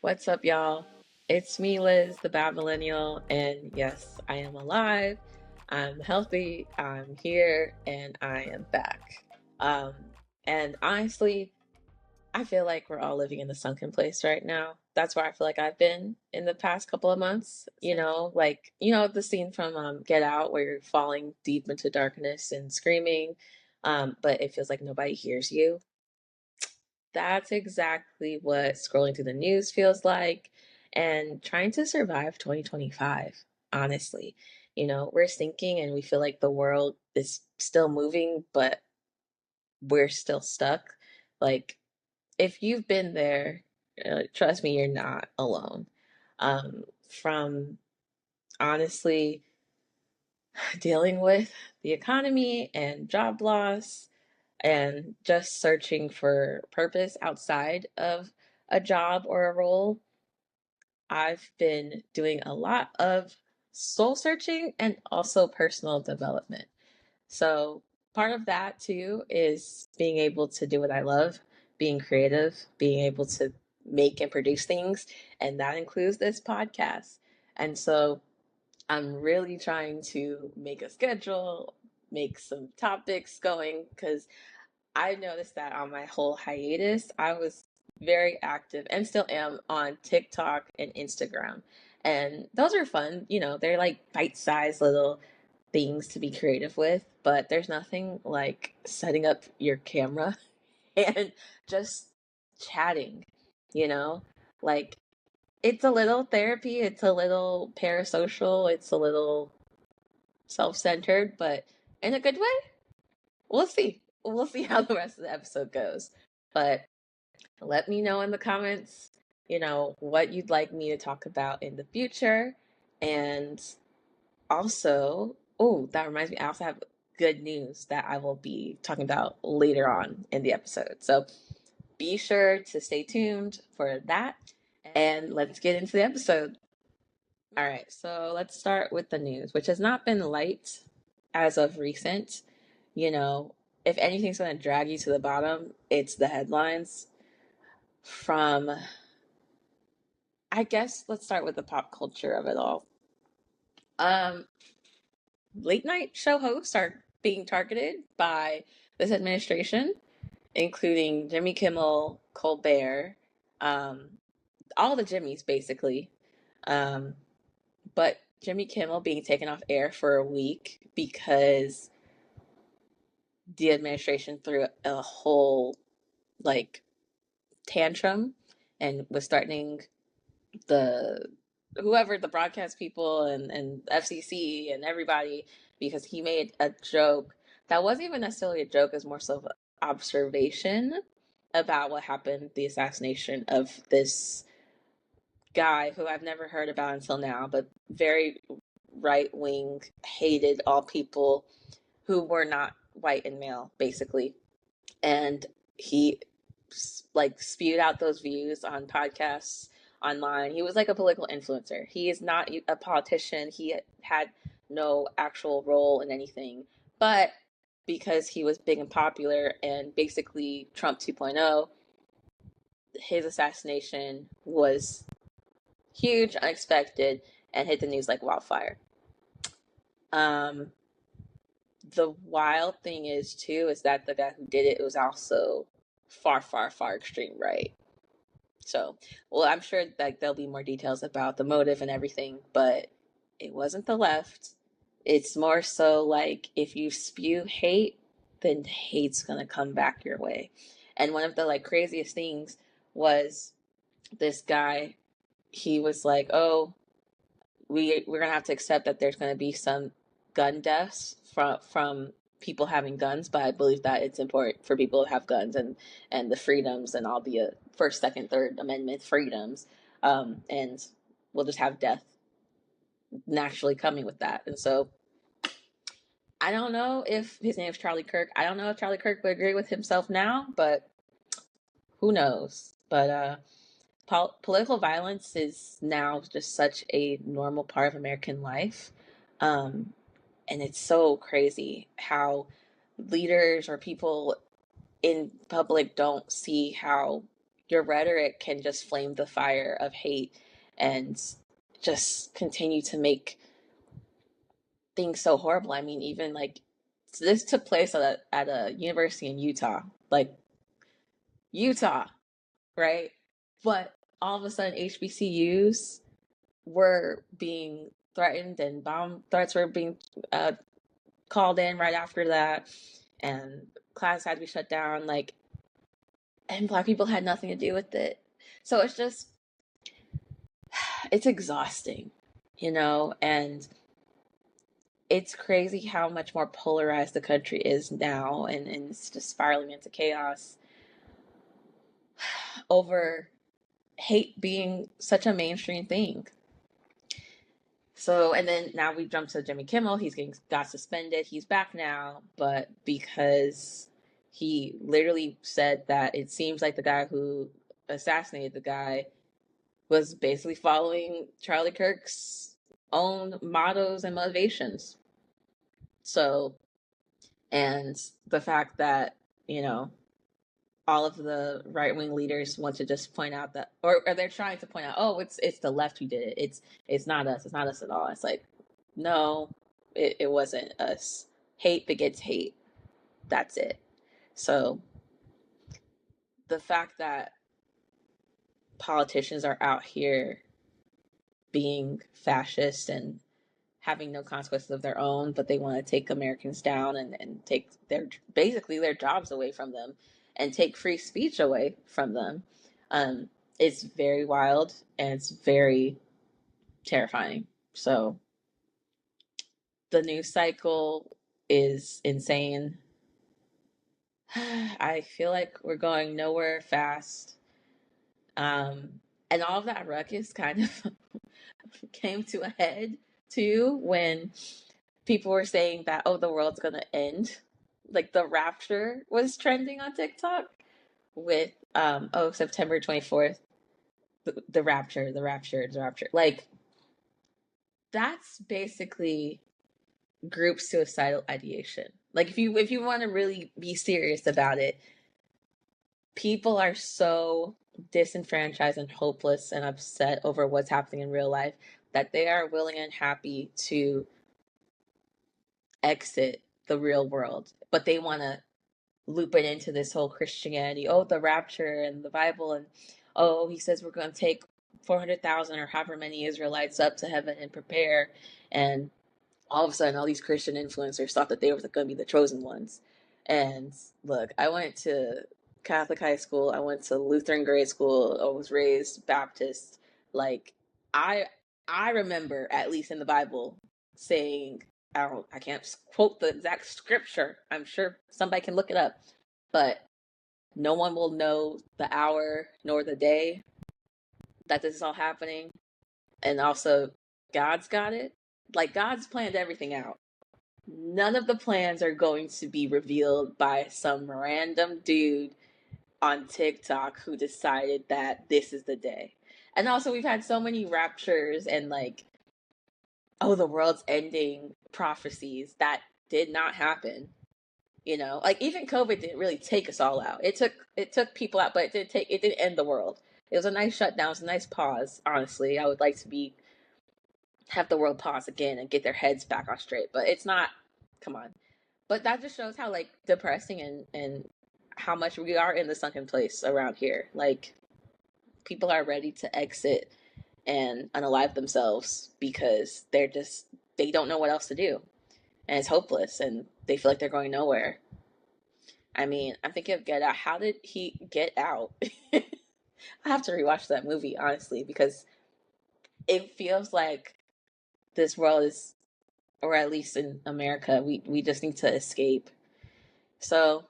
What's up, y'all? It's me, Liz, the Bad Millennial, and yes, I am alive. I'm healthy. I'm here, and I am back. Um, and honestly, I feel like we're all living in the sunken place right now. That's where I feel like I've been in the past couple of months. The scene from Get Out where you're falling deep into darkness and screaming, but it feels like nobody hears you. That's exactly what scrolling through the news feels like and trying to survive 2025, honestly. We're sinking and we feel like the world is still moving, but we're still stuck. Like, if you've been there, trust me, you're not alone. From honestly dealing with the economy and job loss and just searching for purpose outside of a job or a role, I've been doing a lot of soul searching and also personal development. So, part of that too is being able to do what I love, being creative, being able to make and produce things. And that includes this podcast. And so, I'm really trying to make a schedule, make some topics going because I noticed that on my whole hiatus, I was very active and still am on TikTok and Instagram. And those are fun, they're like bite-sized little things to be creative with, but there's nothing like setting up your camera and just chatting, you know? Like it's a little therapy, it's a little parasocial, it's a little self-centered, but in a good way. We'll see. We'll see how the rest of the episode goes. But let me know in the comments, what you'd like me to talk about in the future. And also, oh, that reminds me, I also have good news that I will be talking about later on in the episode. So be sure to stay tuned for that. And let's get into the episode. All right, so let's start with the news, which has not been light as of recent. You know, if anything's going to drag you to the bottom, it's the headlines from, I guess, let's start with the pop culture of it all. Um, Late night show hosts are being targeted by this administration, including Jimmy Kimmel, Colbert, um, all the Jimmys basically. Um, but Jimmy Kimmel being taken off air for a week because the administration threw a whole like tantrum and was threatening the whoever the broadcast people and FCC and everybody because he made a joke that wasn't even necessarily a joke, is more so of an observation about what happened, the assassination of this guy who I've never heard about until now, but very right wing, hated all people who were not white and male, basically. And he like spewed out those views on podcasts online. He was like a political influencer. He is not a politician. He had no actual role in anything. But because he was big and popular and basically Trump 2.0, his assassination was huge, unexpected, and hit the news like wildfire. Um, the wild thing is too is that the guy who did it was also far, far, far extreme right. So, well, I'm sure like there'll be more details about the motive and everything, but it wasn't the left. It's more so like if you spew hate, then hate's gonna come back your way. And one of the like craziest things was this guy. He was like, "Oh, we're gonna have to accept that there's gonna be some gun deaths from people having guns, but I believe that it's important for people to have guns and the freedoms and all the first, second, third amendment freedoms, and we'll just have death naturally coming with that." And so I don't know if his name is Charlie Kirk. I don't know if Charlie Kirk would agree with himself now, but who knows? But political violence is now just such a normal part of American life. Um, and it's so crazy how leaders or people in public don't see how your rhetoric can just flame the fire of hate and just continue to make things so horrible. I mean, even like this took place at a university in Utah, like Utah, right? But all of a sudden, HBCUs were being threatened and bomb threats were being uh, called in right after that, and class had to be shut down. Like, and Black people had nothing to do with it. So it's just, it's exhausting, you know, and it's crazy how much more polarized the country is now, and it's just spiraling into chaos over hate being such a mainstream thing. So, and then now we jump to Jimmy Kimmel. Got suspended. He's back now, but because he literally said that it seems like the guy who assassinated the guy was basically following Charlie Kirk's own mottos and motivations. So, and the fact that, you know, all of the right wing leaders want to just point out that, or they're trying to point out, oh, it's the left who did it. It's not us. It's not us at all. It's like, no, it wasn't us. Hate begets hate. That's it. So the fact that politicians are out here being fascist and having no consequences of their own, but they want to take Americans down and take their basically their jobs away from them and take free speech away from them. It's very wild and it's very terrifying. So the news cycle is insane. I feel like we're going nowhere fast. And all of that ruckus kind of came to a head too when people were saying that, oh, the world's gonna end. Like the rapture was trending on TikTok with oh, September 24th, the rapture, the rapture, the rapture. Like that's basically group suicidal ideation. Like if you want to really be serious about it, people are so disenfranchised and hopeless and upset over what's happening in real life that they are willing and happy to exit the real world, but they want to loop it into this whole Christianity. Oh, the rapture and the Bible, and oh, he says we're going to take 400,000 or however many Israelites up to heaven and prepare. And all of a sudden, all these Christian influencers thought that they were going to be the chosen ones. And look, I went to Catholic high school. I went to Lutheran grade school. I was raised Baptist. Like I, I remember at least in the Bible saying, I can't quote the exact scripture. I'm sure somebody can look it up, but no one will know the hour nor the day that this is all happening. And also, God's got it. Like God's planned everything out. None of the plans are going to be revealed by some random dude on TikTok who decided that this is the day. And also, we've had so many raptures and like, oh, the world's ending prophecies that did not happen. You know, like even COVID didn't really take us all out. It took people out, but it didn't end the world. It was a nice shutdown. It was a nice pause. Honestly, I would like to be have the world pause again and get their heads back on straight, but it's not. Come on, but that just shows how like depressing and how much we are in the sunken place around here. Like people are ready to exit and unalive themselves because they don't know what else to do, and it's hopeless, and they feel like they're going nowhere. I mean, I'm thinking of Get Out. How did he get out? I have to rewatch that movie, honestly, because it feels like this world is, or at least in America, we just need to escape. So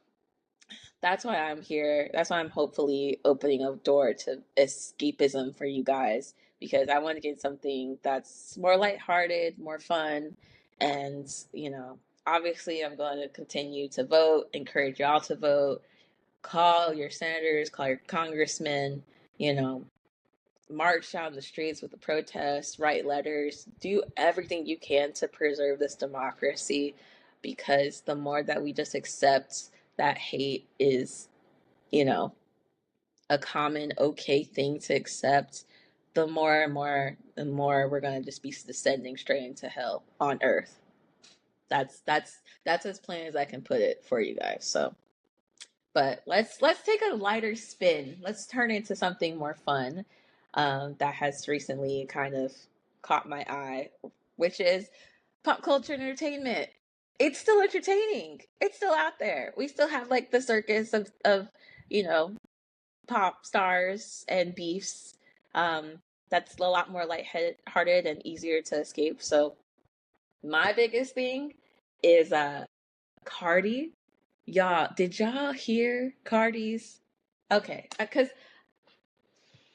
that's why I'm here. That's why I'm hopefully opening a door to escapism for you guys, because I want to get something that's more lighthearted, more fun, and obviously I'm going to continue to vote, encourage y'all to vote, call your senators, call your congressmen, you know, march out in the streets with the protests, write letters, do everything you can to preserve this democracy, because the more that we just accept that hate is, you know, a common okay thing to accept, the more we're gonna just be descending straight into hell on earth. That's as plain as I can put it for you guys. So, but let's take a lighter spin. Let's turn into something more fun, that has recently kind of caught my eye, which is pop culture and entertainment. It's still entertaining. It's still out there. We still have like the circus of you know pop stars and beefs. Um, that's a lot more lighthearted and easier to escape. So my biggest thing is Cardi. Y'all, did y'all hear Cardi's? Okay, because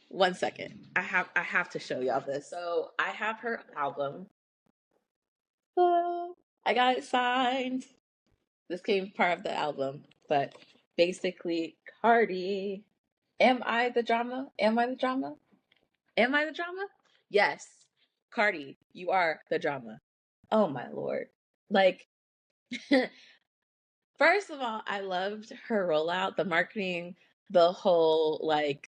one second, I have to show y'all this. So I have her album. Oh, I got it signed. This came part of the album, but basically, Cardi. Am I the drama? Am I the drama? Am I the drama? Yes. Cardi, you are the drama. Oh my lord. Like, first of all, I loved her rollout, the marketing, the whole like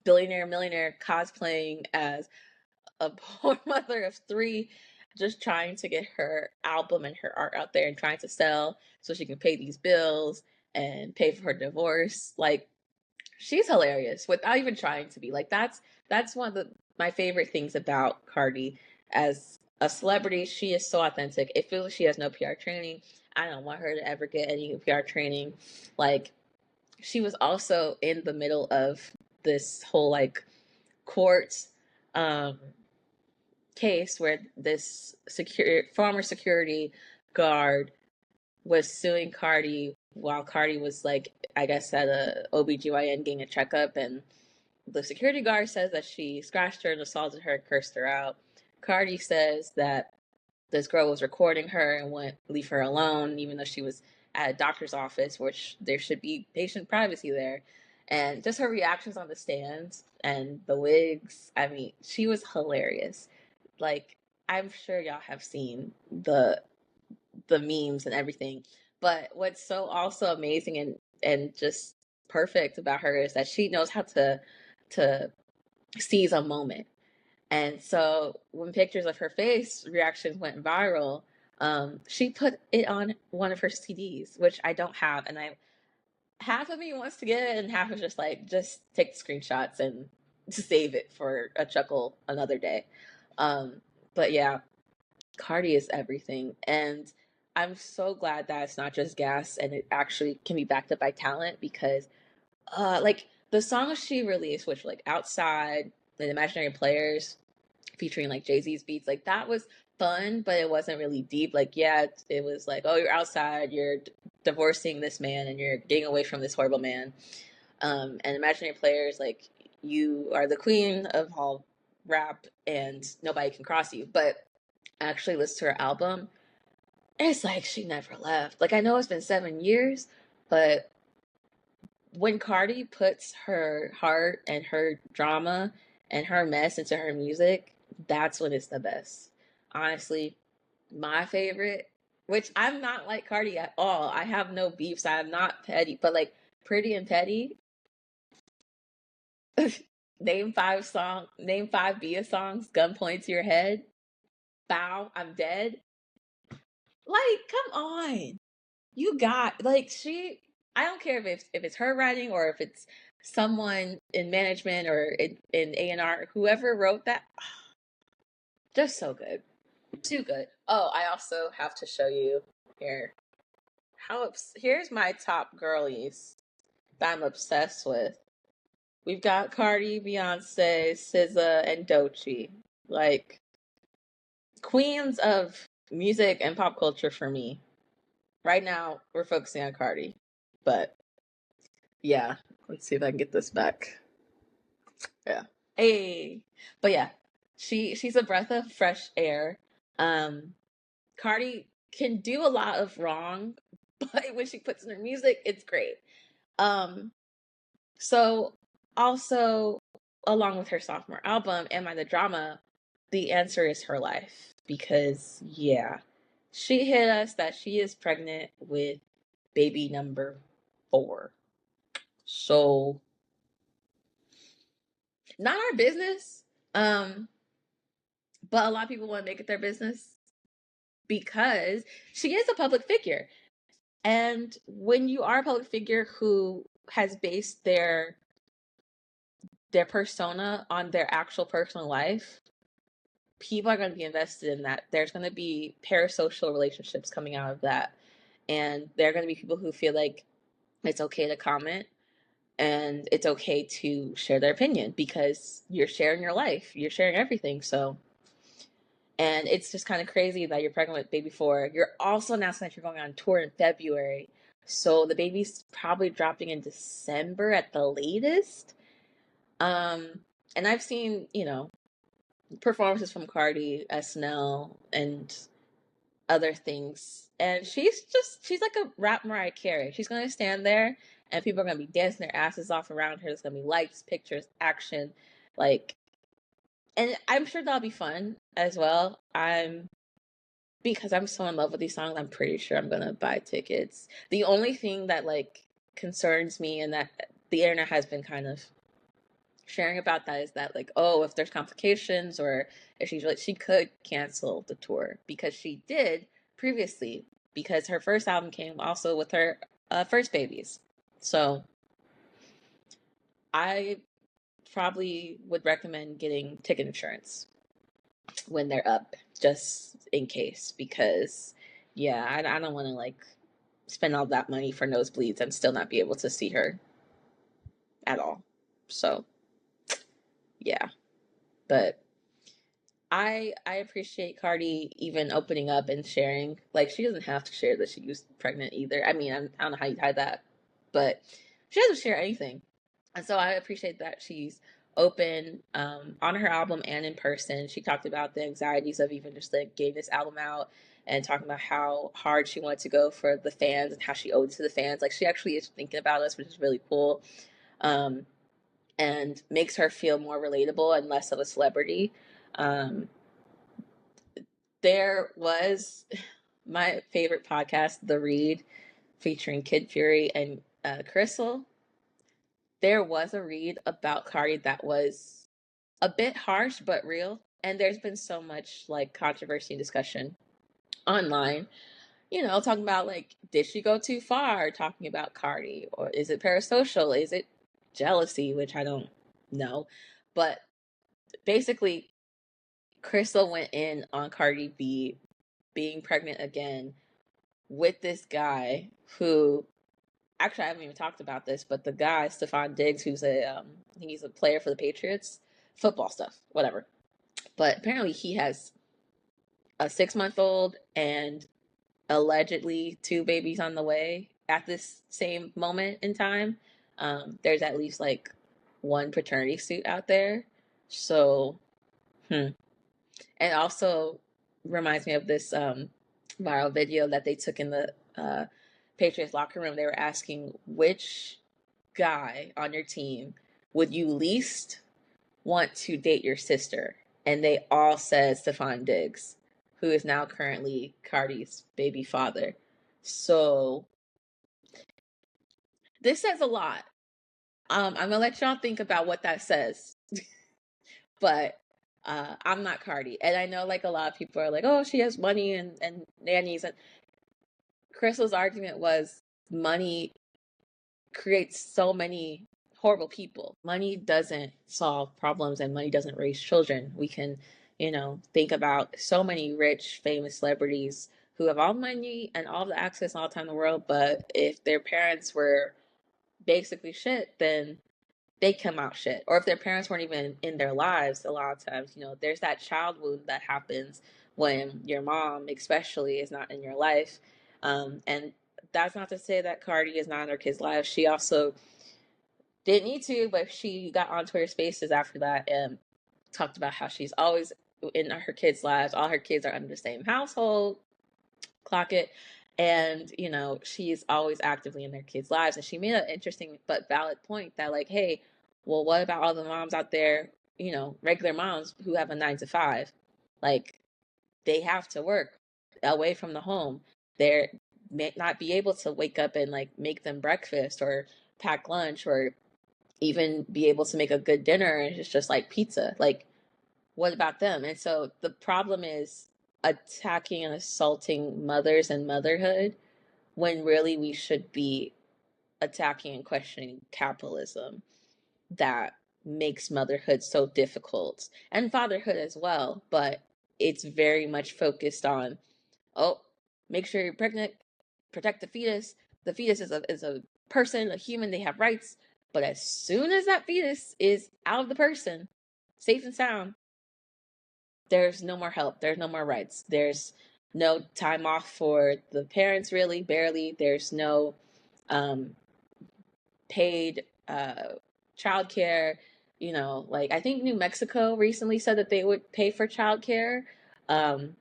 billionaire millionaire cosplaying as a poor mother of three, just trying to get her album and her art out there and trying to sell so she can pay these bills and pay for her divorce. Like, she's hilarious without even trying to be. Like, that's one of my favorite things about Cardi as a celebrity. She is so authentic. It feels like she has no PR training. I don't want her to ever get any PR training. Like, she was also in the middle of this whole like court um case where this former security guard was suing Cardi while Cardi was like, I guess, at a OBGYN getting a checkup, and the security guard says that she scratched her and assaulted her and cursed her out. Cardi says that this girl was recording her and wouldn't leave her alone, even though she was at a doctor's office, which there should be patient privacy there. And just her reactions on the stand and the wigs, I mean, she was hilarious. Like, I'm sure y'all have seen the memes and everything. But what's so also amazing and just perfect about her is that she knows how to seize a moment. And so when pictures of her face reactions went viral, she put it on one of her CDs, which I don't have, and I half of me wants to get it, and half is just like just take the screenshots and save it for a chuckle another day. Um, but yeah, Cardi is everything, and I'm so glad that it's not just gas and it actually can be backed up by talent because, like the songs she released, which like Outside and Imaginary Players, featuring like Jay-Z's beats, like that was fun, but it wasn't really deep. Like, yeah, it was like, oh, you're outside, you're divorcing this man, and you're getting away from this horrible man. And Imaginary Players, like, you are the queen of all rap, and nobody can cross you. But actually, listen to her album. It's like she never left. Like, I know it's been 7 years, but when Cardi puts her heart and her drama and her mess into her music, that's when it's the best. Honestly, my favorite, which I'm not like Cardi at all. I have no beefs. I'm not petty, but like Pretty and Petty. Name five Bia songs, gun pointed to your head. Bow, I'm dead. Like, come on. You got like I don't care if it's her writing or if it's someone in management or in A&R, whoever wrote that, just so good. Too good. Oh, I also have to show you here. Here's my top girlies that I'm obsessed with. We've got Cardi, Beyonce, SZA, and Doechii. Like, queens of music and pop culture for me. Right now, we're focusing on Cardi. But yeah, let's see if I can get this back. Yeah. Hey. But yeah, she's a breath of fresh air. Um, Cardi can do a lot of wrong, but when she puts in her music, it's great. Um, so also along with her sophomore album, Am I the Drama? The answer is her life. Because yeah, she hit us that she is pregnant with baby number 4. So Not our business. Um, but a lot of people want to make it their business because she is a public figure. And when you are a public figure who has based their persona on their actual personal life, people are going to be invested in that. There's going to be parasocial relationships coming out of that. And there are going to be people who feel like it's okay to comment and it's okay to share their opinion because you're sharing your life, you're sharing everything. So, and it's just kind of crazy that you're pregnant with baby four. You're also announcing that you're going on tour in February. So the baby's probably dropping in December at the latest. Um, and I've seen, performances from Cardi, SNL, and other things. And she's like a rap Mariah Carey. She's gonna stand there and people are gonna be dancing their asses off around her. There's gonna be lights, pictures, action, like, and I'm sure that'll be fun as well. Because I'm so in love with these songs, I'm pretty sure I'm gonna buy tickets. The only thing that like concerns me and that the internet has been kind of sharing about that is that like, oh, if there's complications or if she could cancel the tour because she did previously because her first album came also with her first babies. So I probably would recommend getting ticket insurance when they're up just in case because yeah, I don't want to like spend all that money for nosebleeds and still not be able to see her at all. So yeah, but I appreciate Cardi even opening up and sharing. Like she doesn't have to share that she was pregnant either. I mean, I don't know how you hide that, but she doesn't share anything, and so I appreciate that she's open on her album and in person. She talked about the anxieties of even just like getting this album out and talking about how hard she wanted to go for the fans and how she owed to the fans. Like she actually is thinking about us, which is really cool, um, and makes her feel more relatable and less of a celebrity. Um, there was my favorite podcast, The Read, featuring Kid Fury and Crystal. There was a read about Cardi that was a bit harsh but real. And there's been so much like controversy and discussion online, talking about like, did she go too far? Talking about Cardi, or is it parasocial? Is it jealousy? Which I don't know. But basically, Crystal went in on Cardi B being pregnant again with this guy who actually I haven't even talked about this, but the guy Stephon Diggs, who's he's a player for the Patriots, football stuff, whatever. But apparently he has a 6-month-old and allegedly 2 babies on the way at this same moment in time. There's at least like one paternity suit out there, so and also reminds me of this viral video that they took in the Patriots locker room. They were asking which guy on your team would you least want to date your sister, and they all said Stephon Diggs, who is now currently Cardi's baby father. So this says a lot. I'm gonna let y'all think about what that says, but I'm not Cardi, and I know like a lot of people are like, oh, she has money and nannies, and Crystal's argument was money creates so many horrible people. Money doesn't solve problems and money doesn't raise children. We can, think about so many rich, famous celebrities who have all the money and all the access and all the time in the world, but if their parents were basically shit, then they come out shit. Or if their parents weren't even in their lives, a lot of times, there's that child wound that happens when your mom, especially, is not in your life. And that's not to say that Cardi is not in her kids' lives. She also didn't need to, but she got on Twitter Spaces after that and talked about how she's always in her kids' lives. All her kids are under the same household, clock it. And, she's always actively in their kids' lives. And she made an interesting but valid point that, like, hey, well, what about all the moms out there, regular moms who have a 9 to 5? Like, they have to work away from the home. They may not be able to wake up and, like, make them breakfast or pack lunch or even be able to make a good dinner and it's just like pizza. Like, what about them? And so the problem is attacking and assaulting mothers and motherhood when really we should be attacking and questioning capitalism that makes motherhood so difficult and fatherhood as well. But it's very much focused on, oh, make sure you're pregnant, protect the fetus. The fetus is a person, a human, they have rights. But as soon as that fetus is out of the person, safe and sound, there's no more help. There's no more rights. There's no time off for the parents, really, barely. There's no um, paid childcare. You know, like I think New Mexico recently said that they would pay for childcare. Um,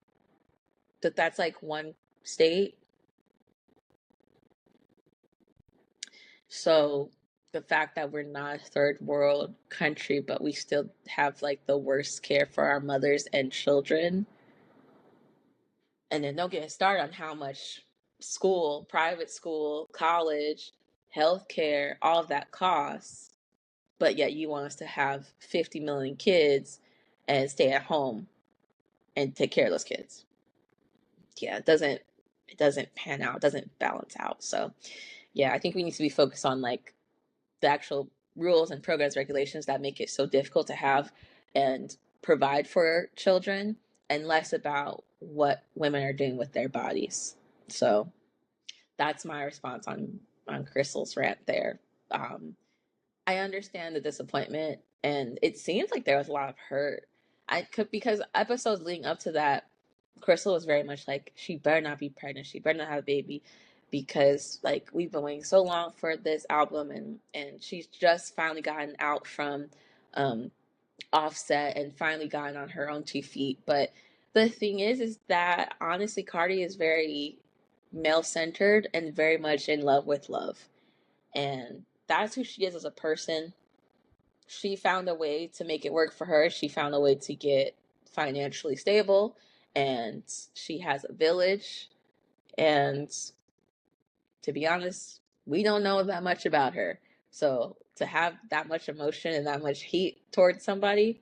that's like one state. So the fact that we're not a third world country, but we still have like the worst care for our mothers and children. And then don't get started on how much school, private school, college, healthcare, all of that costs. But yet you want us to have 50 million kids and stay at home and take care of those kids. Yeah, it doesn't pan out, it doesn't balance out. So yeah, I think we need to be focused on like the actual rules and programs, regulations that make it so difficult to have and provide for children, and less about what women are doing with their bodies. So that's my response on Crystal's rant there. I understand the disappointment, and it seems like there was a lot of hurt. I could, because episodes leading up to that, Crystal was very much like, she better not be pregnant, she better not have a baby, because like we've been waiting so long for this album, and she's just finally gotten out from um Offset and finally gotten on her own 2 feet. But the thing is that honestly, Cardi is very male centered and very much in love with love, and that's who she is as a person. She found a way to make it work for her. She found a way to get financially stable, and she has a village. And to be honest, we don't know that much about her. So to have that much emotion and that much heat towards somebody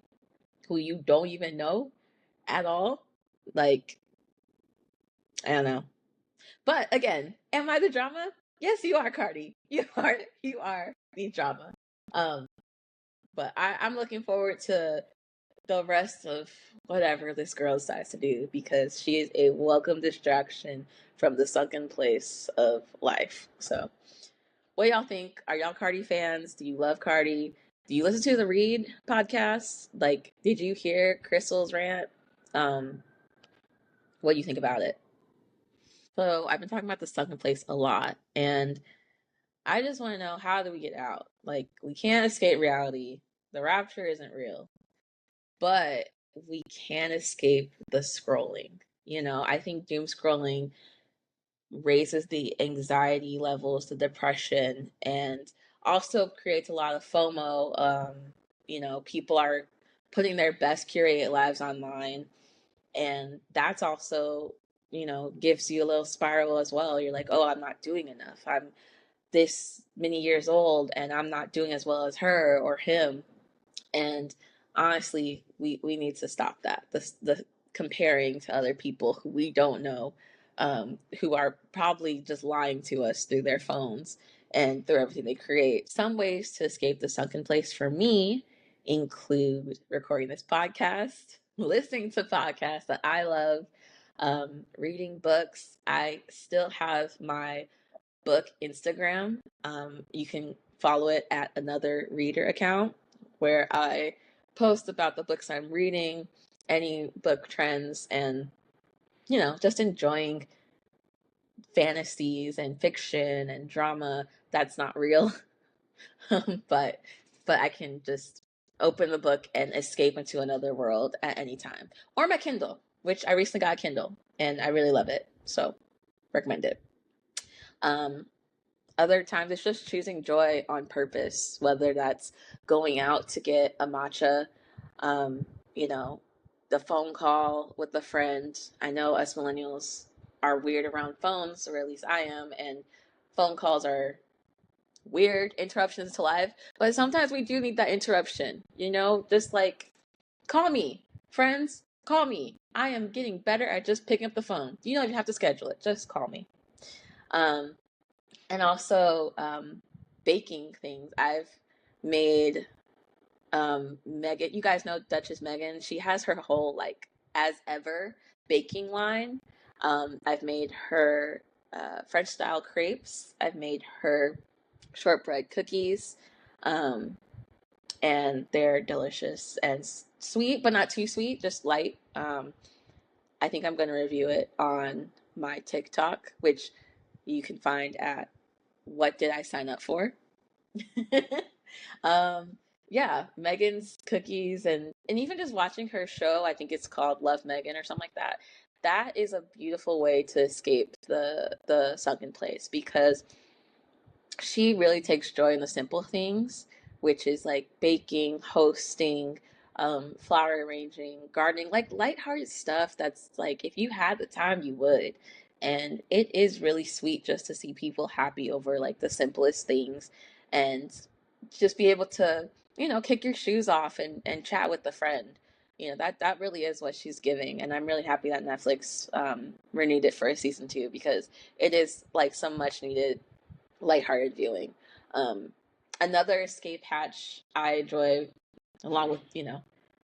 who you don't even know at all, like, I don't know. But again, am I the drama? Yes, you are, Cardi. You are the drama. Um, but I'm looking forward to the rest of whatever this girl decides to do, because she is a welcome distraction from the sunken place of life. So, what y'all think? Are y'all Cardi fans? Do you love Cardi? Do you listen to the Read podcast? Like, did you hear Crystal's rant? Um, what do you think about it? So, I've been talking about the sunken place a lot, and I just want to know, how do we get out? Like, we can't escape reality. The rapture isn't real, but we can escape the scrolling. You know, I think doom scrolling raises the anxiety levels, the depression, and also creates a lot of FOMO. You know, people are putting their best curated lives online, and that's also, you know, gives you a little spiral as well. You're like, oh, I'm not doing enough. I'm this many years old and I'm not doing as well as her or him. And honestly, we need to stop that. The comparing to other people who we don't know, who are probably just lying to us through their phones and through everything they create. Some ways to escape the sunken place for me include recording this podcast, listening to podcasts that I love, reading books. I still have my book Instagram. You can follow it at Another Reader account, where I post about the books I'm reading, any book trends, and, you know, just enjoying fantasies and fiction and drama that's not real. but I can just open the book and escape into another world at any time. Or my Kindle, which I recently got a Kindle and I really love it. So recommend it. Um, Other times it's just choosing joy on purpose, whether that's going out to get a matcha, um, you know, the phone call with a friend. I know us millennials are weird around phones, or at least I am, and phone calls are weird interruptions to life, but sometimes we do need that interruption, just like call me, friends, call me. I am getting better at just picking up the phone. You don't even have to schedule it, just call me. Um, and also baking things. I've made Megan, you guys know Duchess Megan. She has her whole like as ever baking line. I've made her French style crepes. I've made her shortbread cookies, um, and they're delicious and sweet, but not too sweet, just light. I think I'm going to review it on my TikTok, which you can find at What Did I Sign Up For? um, yeah, Megan's cookies and even just watching her show, I think it's called Love Megan or something like that. That is a beautiful way to escape the sunken place because she really takes joy in the simple things, which is like baking, hosting, flower arranging, gardening, like lighthearted stuff that's like if you had the time you would. And it is really sweet just to see people happy over like the simplest things and just be able to, kick your shoes off and chat with a friend. That really is what she's giving. And I'm really happy that Netflix renewed it for a season 2 because it is like some much needed lighthearted viewing. Um, Another escape hatch I enjoy, along with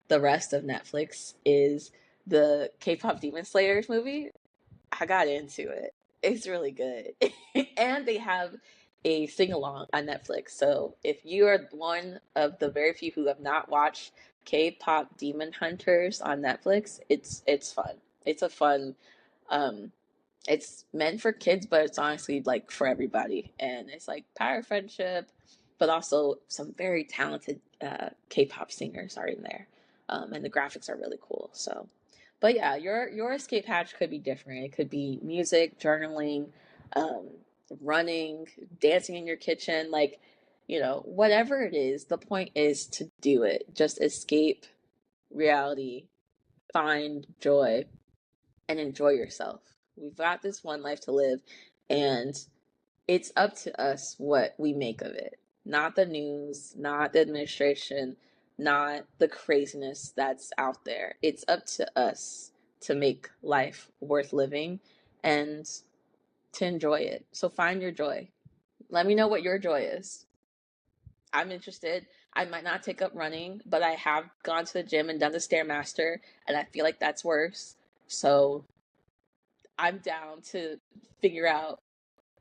the rest of Netflix, is the K-pop Demon Slayers movie. I got into it. It's really good, and they have a sing along on Netflix. So if you are one of the very few who have not watched K-pop Demon Hunters on Netflix, it's fun. It's a fun um, it's meant for kids, but it's honestly like for everybody. And it's like power friendship, but also some very talented K-pop singers are in there, and the graphics are really cool. So, but yeah, your escape hatch could be different. It could be music, journaling, um, running, dancing in your kitchen, like whatever it is. The point is to do it. Just escape reality, find joy, and enjoy yourself. We've got this one life to live, and it's up to us what we make of it. Not the news, not the administration, not the craziness that's out there. It's up to us to make life worth living and to enjoy it. So find your joy. Let me know what your joy is. I'm interested. I might not take up running, but I have gone to the gym and done the Stairmaster, and I feel like that's worse. So I'm down to figure out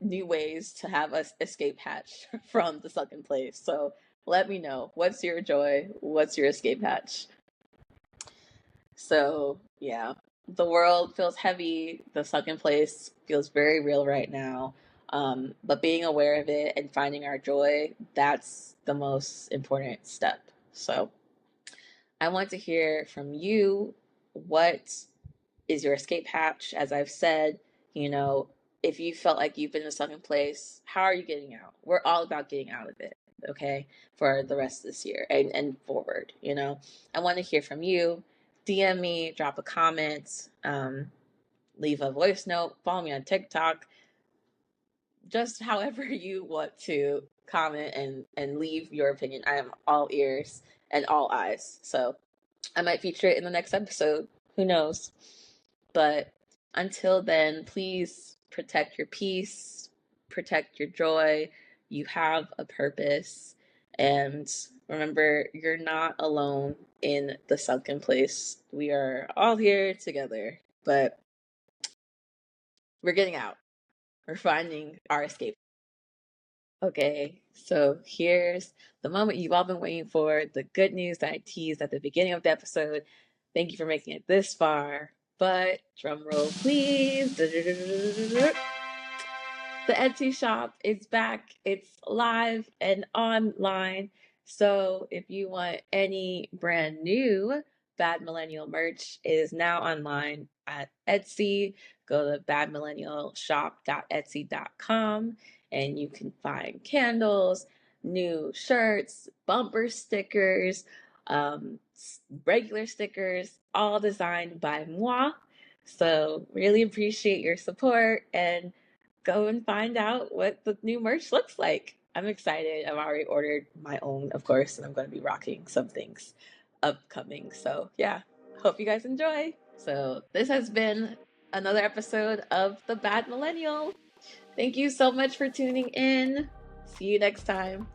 new ways to have us escape hatch from the sunken place. So let me know. What's your joy? What's your escape hatch? So yeah, the world feels heavy. The sunken place feels very real right now. But being aware of it and finding our joy, that's the most important step. So I want to hear from you. What is your escape hatch? As I've said, you know, if you felt like you've been in a sunken place, how are you getting out? We're all about getting out of it, okay, for the rest of this year and forward, I want to hear from you. DM me, drop a comment, leave a voice note, follow me on TikTok, just however you want to comment and leave your opinion. I am all ears and all eyes. So I might feature it in the next episode. Who knows? But until then, please protect your peace, protect your joy. You have a purpose. And remember, you're not alone in the sunken place. We are all here together, but we're getting out. We're finding our escape. Okay, so here's the moment you've all been waiting for, the good news that I teased at the beginning of the episode. Thank you for making it this far. But drum roll, please. The Etsy shop is back. It's live and online. So if you want any brand new Bad Millennial merch, it is now online at Etsy. Go to badmillennialshop.etsy.com and you can find candles, new shirts, bumper stickers, regular stickers, all designed by moi. So really appreciate your support and go and find out what the new merch looks like. I'm excited. I've already ordered my own, of course, and I'm going to be rocking some things upcoming. So, yeah, hope you guys enjoy. So, this has been another episode of The Bad Millennial. Thank you so much for tuning in. See you next time.